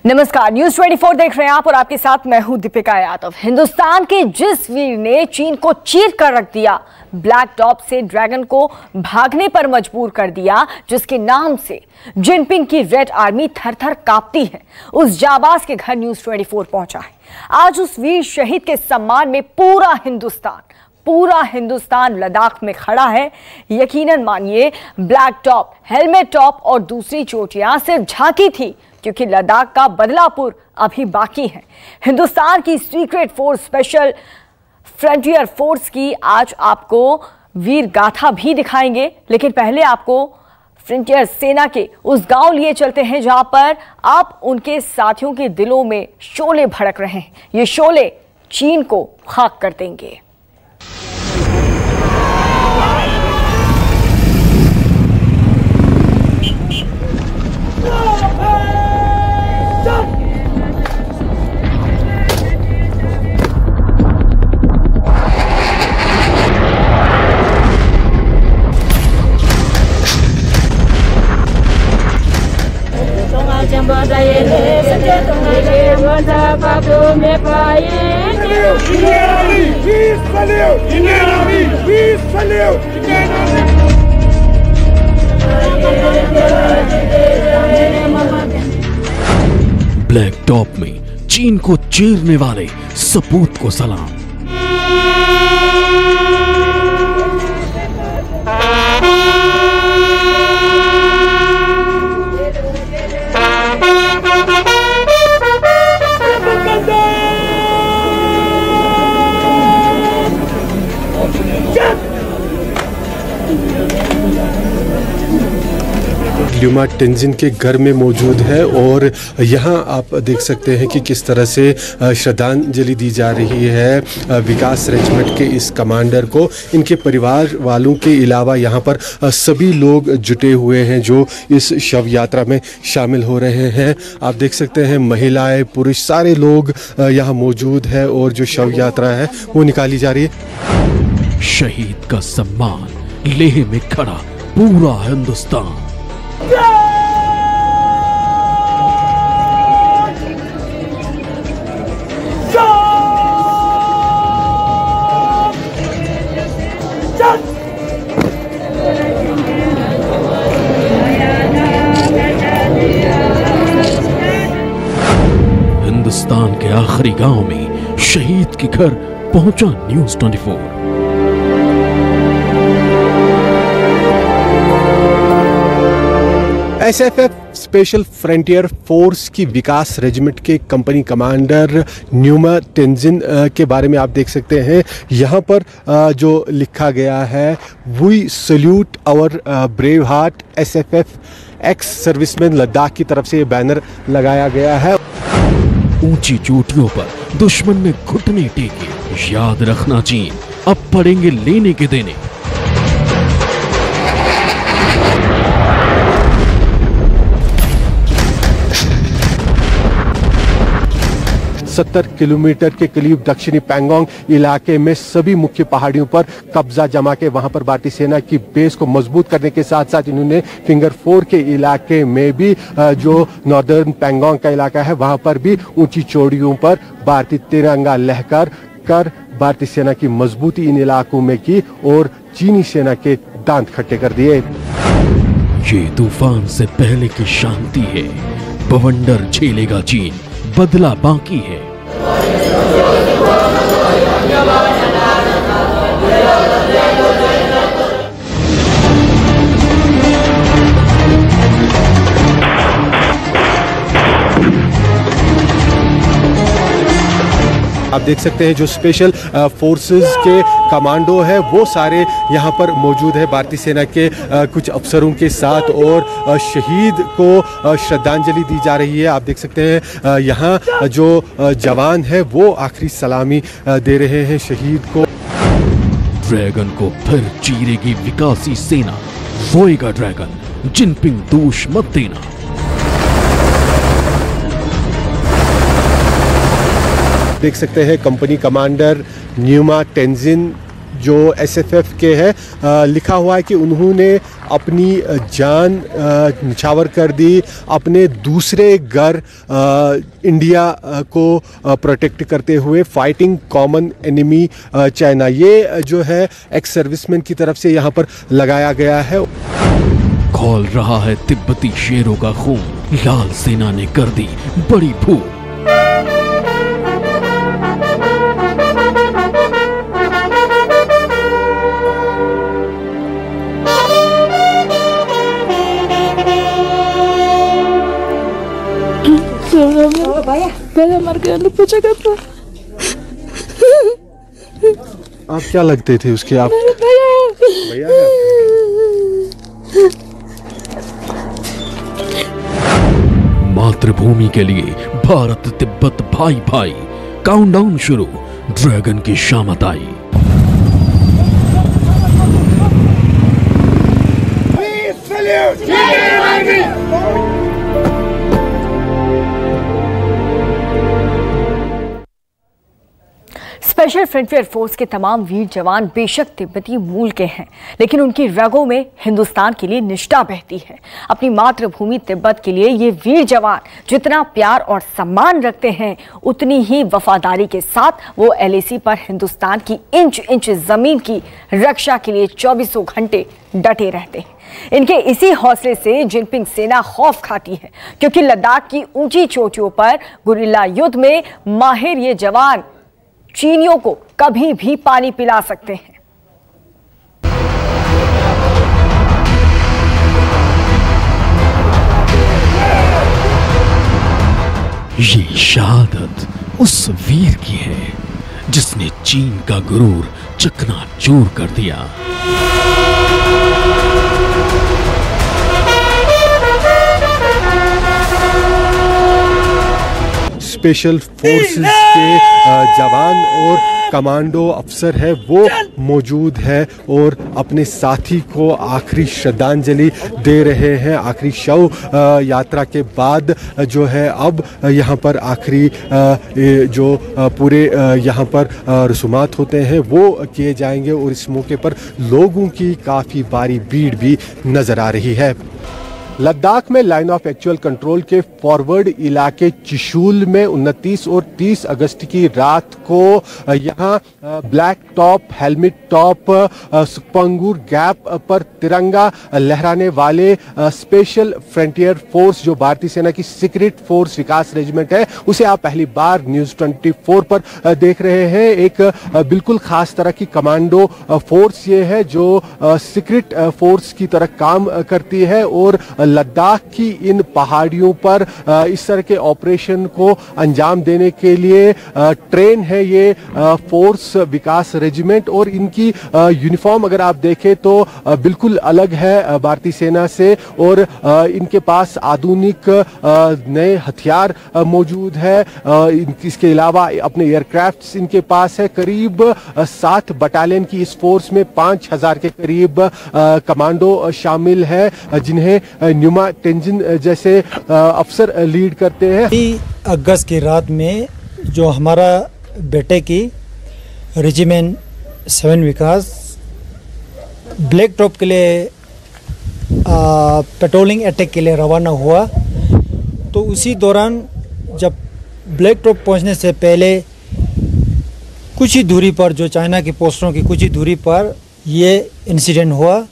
नमस्कार, न्यूज 24 देख रहे हैं आप और आपके साथ मैं हूं दीपिका यादव। हिंदुस्तान के जिस वीर ने चीन को चीर कर रख दिया, ब्लैक टॉप से ड्रैगन को भागने पर मजबूर कर दिया, जिसके नाम से जिनपिंग की रेड आर्मी थर थर कांपती है, उस जाबाज के घर न्यूज 24 पहुंचा है। आज उस वीर शहीद के सम्मान में पूरा हिंदुस्तान लद्दाख में खड़ा है। यकीनन मानिए, ब्लैक टॉप, हेलमेट टॉप और दूसरी चोटियां सिर्फ झांकी थी, क्योंकि लद्दाख का बदलापुर अभी बाकी है। हिंदुस्तान की secret force, special frontier force की आज आपको वीर गाथा भी दिखाएंगे, लेकिन पहले आपको फ्रंटियर सेना के उस गांव लिए चलते हैं जहां पर आप उनके साथियों के दिलों में शोले भड़क रहे हैं। ये शोले चीन को खाक कर देंगे। ब्लैक टॉप में चीन को चीरने वाले सपूत को सलाम। न्यूमा टेंजिन के घर में मौजूद है और यहाँ आप देख सकते हैं कि किस तरह से श्रद्धांजलि दी जा रही है विकास रेजिमेंट के इस कमांडर को। इनके परिवार वालों के अलावा यहाँ पर सभी लोग जुटे हुए हैं जो इस शव यात्रा में शामिल हो रहे हैं। आप देख सकते हैं महिलाएं, पुरुष, सारे लोग यहाँ मौजूद है और जो शव यात्रा है वो निकाली जा रही है। शहीद का सम्मान, लेह में खड़ा पूरा हिंदुस्तान। हिंदुस्तान के आखिरी गांव में शहीद के घर पहुंचा news 24। SFF special frontier force की विकास रेजिमेंट के कंपनी कमांडर न्यूमा टेंजिन के बारे में आप देख सकते हैं। यहाँ पर जो लिखा गया है, we salute our brave heart SFF ex serviceman Ladakh की तरफ से ये बैनर लगाया गया है। ऊंची चोटियों पर दुश्मन ने घुटने टेके, याद रखना चीन, अब पड़ेंगे लेने के देने। 70 किलोमीटर के करीब दक्षिणी पैंगोंग इलाके में सभी मुख्य पहाड़ियों पर कब्जा जमा के वहां पर भारतीय सेना की बेस को मजबूत करने के साथ साथ इन्होंने फिंगर 4 के इलाके में भी जो नॉर्दर्न पैंगोंग का इलाका है वहां पर भी ऊंची चोटियों पर भारतीय तिरंगा लहकर कर भारतीय सेना की मजबूती इन इलाकों में की और चीनी सेना के दांत खट्टे कर दिए। ये तूफान से पहले की शांति है, बवंडर झेलेगा चीन, बदला बाकी है। आप देख सकते हैं जो स्पेशल फोर्सेस के कमांडो है वो सारे यहाँ पर मौजूद है भारतीय सेना के कुछ अफसरों के साथ और शहीद को श्रद्धांजलि दी जा रही है। आप देख सकते हैं यहाँ जो जवान है वो आखिरी सलामी दे रहे हैं शहीद को। ड्रैगन को फिर चीरेगी विकासी सेना, रोएगा ड्रैगन, जिनपिंग दोष मत देना। देख सकते हैं कंपनी कमांडर न्यूमा टेंजिन जो एसएफएफ के हैं, लिखा हुआ है कि उन्होंने अपनी जान न्यौछावर कर दी, अपने दूसरे घर इंडिया को प्रोटेक्ट करते हुए, फाइटिंग कॉमन एनिमी चाइना, ये जो है एक्स सर्विसमैन की तरफ से यहाँ पर लगाया गया है। खौल रहा है तिब्बती शेरों का खून, लाल सेना ने कर दी बड़ी भूख। आप क्या लगते थे उसके? आप भैया है? मातृभूमि के लिए भारत तिब्बत भाई भाई, काउंटडाउन शुरू, ड्रैगन की शामत आई। स्पेशल फ्रंटियर फोर्स के तमाम वीर जवान बेशक तिब्बती मूल के हैं, लेकिन उनकी रगों में हिंदुस्तान के लिए निष्ठा बहती है। अपनी मातृभूमि तिब्बत के लिए ये वीर जवान जितना प्यार और सम्मान रखते हैं, उतनी ही वफादारी के साथ वो LAC पर हिंदुस्तान की इंच इंच जमीन की रक्षा के लिए 24 घंटे डटे रहते हैं। इनके इसी हौसले से जिनपिंग सेना खौफ खाती है, क्योंकि लद्दाख की ऊंची चोटियों पर गुरिल्ला युद्ध में माहिर ये जवान चीनियों को कभी भी पानी पिला सकते हैं। ये शहादत उस वीर की है जिसने चीन का गुरूर चकनाचूर कर दिया। स्पेशल फोर्सेस के जवान और कमांडो अफसर है वो मौजूद है और अपने साथी को आखिरी श्रद्धांजलि दे रहे हैं। आखिरी शव यात्रा के बाद जो है अब यहाँ पर आखिरी जो पूरे यहाँ पर रसूमात होते हैं वो किए जाएंगे और इस मौके पर लोगों की काफ़ी भारी भीड़ भी नज़र आ रही है। लद्दाख में लाइन ऑफ एक्चुअल कंट्रोल के फॉरवर्ड इलाके चिशूल में 29 और 30 अगस्त की रात को यहाँ black top, helmet top, Sukpangur gap पर तिरंगा लहराने वाले स्पेशल फ्रंटियर फोर्स जो भारतीय सेना की सीक्रेट फोर्स विकास रेजिमेंट है, उसे आप पहली बार न्यूज़ 24 पर देख रहे हैं। एक बिल्कुल खास तरह की कमांडो फोर्स ये है जो सीक्रेट फोर्स की तरह काम करती है और लद्दाख की इन पहाड़ियों पर इस तरह के ऑपरेशन को अंजाम देने के लिए ट्रेन है ये फोर्स विकास रेजिमेंट। और इनकी यूनिफॉर्म अगर आप देखें तो बिल्कुल अलग है भारतीय सेना से और इनके पास आधुनिक नए हथियार मौजूद है। इसके अलावा अपने एयरक्राफ्ट्स इनके पास है। करीब 7 बटालियन की इस फोर्स में 5000 के करीब कमांडो शामिल है जिन्हें न्यूमा तेंजिन जैसे अफसर लीड करते हैं। अगस्त की रात में जो हमारा बेटे की रेजिमेंट 7 विकास ब्लैक टॉप के लिए पेट्रोलिंग अटैक के लिए रवाना हुआ, तो उसी दौरान जब ब्लैक टॉप पहुंचने से पहले कुछ ही दूरी पर, जो चाइना की पोस्टों की कुछ ही दूरी पर ये इंसिडेंट हुआ।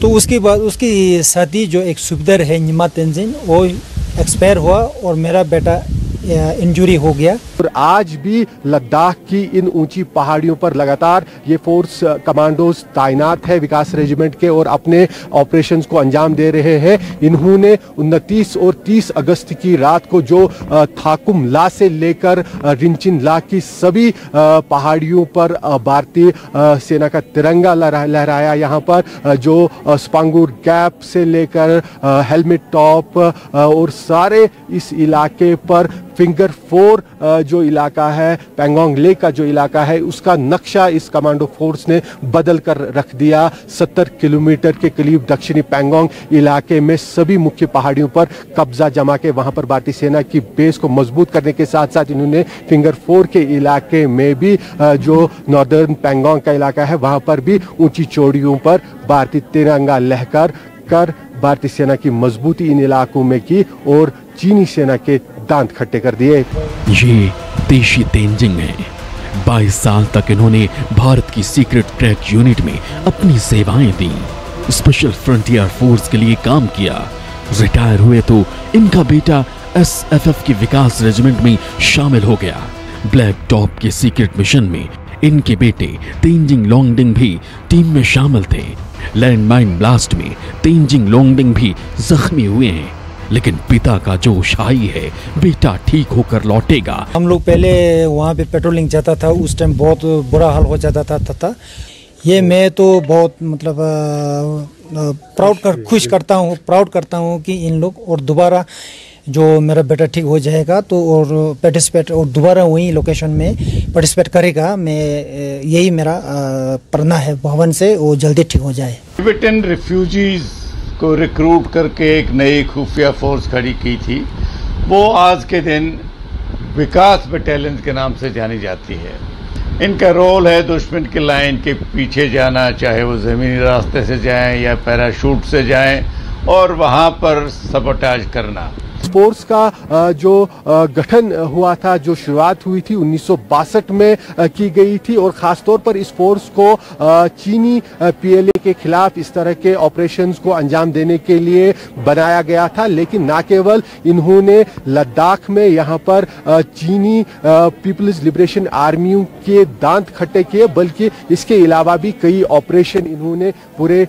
तो उसके बाद उसकी साथी जो एक सूबेदार है न्यूमा तेंजिन, वो एक्सपायर हुआ और मेरा बेटा इंजरी हो गया। और आज भी लद्दाख की इन ऊंची पहाड़ियों पर लगातार ये फोर्स कमांडोज तैनात है विकास रेजिमेंट के और अपने ऑपरेशंस को अंजाम दे रहे हैं। इन्होंने 29 और 30 अगस्त की रात को जो थाकुम ला से लेकर रिंचिन ला की सभी पहाड़ियों पर भारतीय सेना का तिरंगा लहराया। यहाँ पर जो स्पांगूर गैप से लेकर हेलमेट टॉप और सारे इस इलाके पर फिंगर 4 जो इलाका है, पैंगोंग लेक का जो इलाका है, उसका नक्शा इस कमांडो फोर्स ने बदल कर रख दिया। 70 किलोमीटर के करीब दक्षिणी पैंगोंग इलाके में सभी मुख्य पहाड़ियों पर कब्जा जमा के वहां पर भारतीय सेना की बेस को मजबूत करने के साथ साथ इन्होंने फिंगर 4 के इलाके में भी जो नॉर्दर्न पैंगोंग का इलाका है वहां पर भी ऊंची चोटियों पर भारतीय तिरंगा लहकर कर भारतीय सेना की मजबूती इन इलाकों में की और चीनी सेना के दांत खट्टे कर दिए। ये देशी तेंजिंग है। 22 साल तक इन्होंने भारत की सीक्रेट क्रैक यूनिट में अपनी सेवाएं दी, स्पेशल फ्रंटियर फोर्स के लिए काम किया। रिटायर हुए तो इनका बेटा SFF की विकास रेजिमेंट में शामिल हो गया। ब्लैक टॉप के सीक्रेट मिशन में इनके बेटे तेंजिंग लोंगडिंग भी टीम में शामिल थे। लैंडमाइन ब्लास्ट में तेंजिंग लोंगडिंग भी जख्मी हुए हैं, लेकिन पिता का जो शाही है, बेटा ठीक होकर लौटेगा। हम लोग पहले वहाँ पे पेट्रोलिंग जाता था, उस टाइम बहुत बुरा हाल हो जाता था। ये मैं तो बहुत मतलब खुश करता हूँ कि इन लोग और दोबारा जो मेरा बेटा ठीक हो जाएगा तो और पार्टिसिपेट और दोबारा वही लोकेशन में पार्टिसिपेट करेगा। मैं यही मेरा प्रार्थना है भगवान से वो जल्दी ठीक हो जाए। टिबेटन रिफ्यूजीज को रिक्रूट करके एक नई खुफिया फोर्स खड़ी की थी। वो आज के दिन विकास बटालियन के नाम से जानी जाती है। इनका रोल है दुश्मन की लाइन के पीछे जाना, चाहे वो ज़मीनी रास्ते से जाएं या पैराशूट से जाएं, और वहाँ पर सबोटाज करना। फोर्स का जो गठन हुआ था, जो शुरुआत हुई थी 1962 में की गई थी और ख़ासतौर पर इस फोर्स को चीनी PLA के खिलाफ इस तरह के ऑपरेशंस को अंजाम देने के लिए बनाया गया था। लेकिन न केवल इन्होंने लद्दाख में यहाँ पर चीनी पीपल्स लिबरेशन आर्मियों के दांत खट्टे किए, बल्कि इसके अलावा भी कई ऑपरेशन इन्होंने पूरे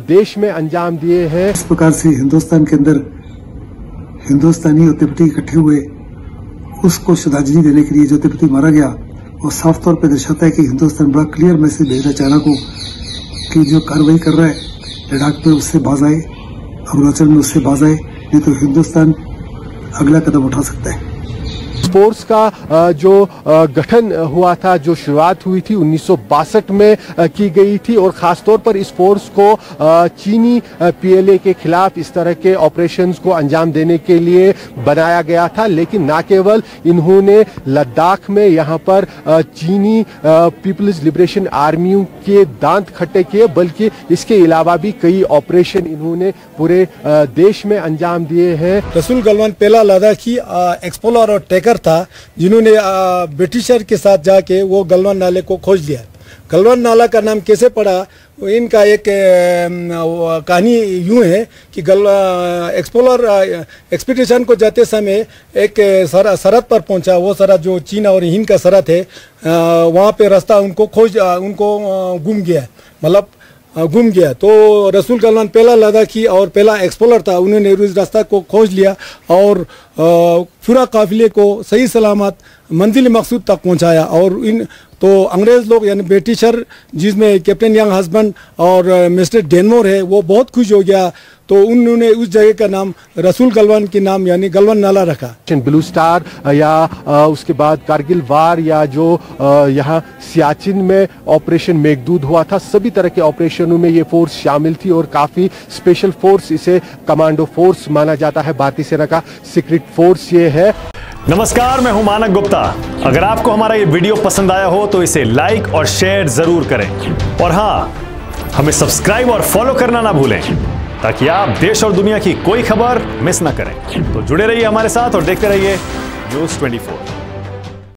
देश में अंजाम दिए हैं। इस प्रकार से हिंदुस्तान के अंदर हिंदुस्तानी और तिब्बती इकट्ठे हुए, उसको श्रद्धांजलि देने के लिए जो तिब्बती मारा गया, और साफ तौर पर दर्शाता है कि हिंदुस्तान बड़ा क्लियर मैसेज भेज रहा है चाइना को कि जो कार्रवाई कर रहा है लद्दाख पे उससे बाज आए, अरुणाचल में उससे बाज आए, नहीं तो हिंदुस्तान अगला कदम उठा सकता है। फोर्स का जो गठन हुआ था, जो शुरुआत हुई थी 1962 में की गई थी और ख़ासतौर पर इस फोर्स को चीनी PLA के खिलाफ इस तरह के ऑपरेशंस को अंजाम देने के लिए बनाया गया था। लेकिन न केवल इन्होंने लद्दाख में यहाँ पर चीनी पीपल्स लिबरेशन आर्मियों के दांत खट्टे किए, बल्कि इसके अलावा भी कई ऑपरेशन इन्होंने पूरे देश में अंजाम दिए हैं। रसूल गलवान पहला लद्दाखी एक्सप्लोरर और टेकर था जिन्होंने ब्रिटिशर के साथ जाके वो गलवान नाले को खोज लिया। गलवान नाला का नाम कैसे पड़ा, इनका एक कहानी यूं है कि एक्सप्लोरर एक्सपीडिशन को जाते समय एक सरहद पर पहुंचा। वो सरहद जो चीन और हिंद का सरहद है, वहाँ पे रास्ता उनको गुम गया। तो रसूल गलवान पहला लद्दाखी और पहला एक्सप्लोरर था, उन्होंने इस रास्ता को खोज लिया और पूरा काफिले को सही सलामत मंजिल मकसूद तक पहुंचाया। और इन तो अंग्रेज़ लोग यानी ब्रिटिशर, जिसमें कैप्टन यंग हस्बैंड और मिस्टर डेनमोर है, वो बहुत खुश हो गया। तो उन्होंने उस जगह का नाम रसूल गलवान के नाम यानी गलवान नाला रखा। ब्लू स्टार या उसके बाद कारगिल वार या जो यहाँ सियाचिन में ऑपरेशन मेघदूत हुआ था, सभी तरह के ऑपरेशनों में ये फोर्स शामिल थी और काफ़ी स्पेशल फोर्स, इसे कमांडो फोर्स माना जाता है। भारतीय सेना का सीक्रेट फोर्स ये है। नमस्कार, मैं हूं मानक गुप्ता। अगर आपको हमारा ये वीडियो पसंद आया हो तो इसे लाइक और शेयर जरूर करें, और हाँ, हमें सब्सक्राइब और फॉलो करना ना भूलें ताकि आप देश और दुनिया की कोई खबर मिस ना करें। तो जुड़े रहिए हमारे साथ और देखते रहिए News 24।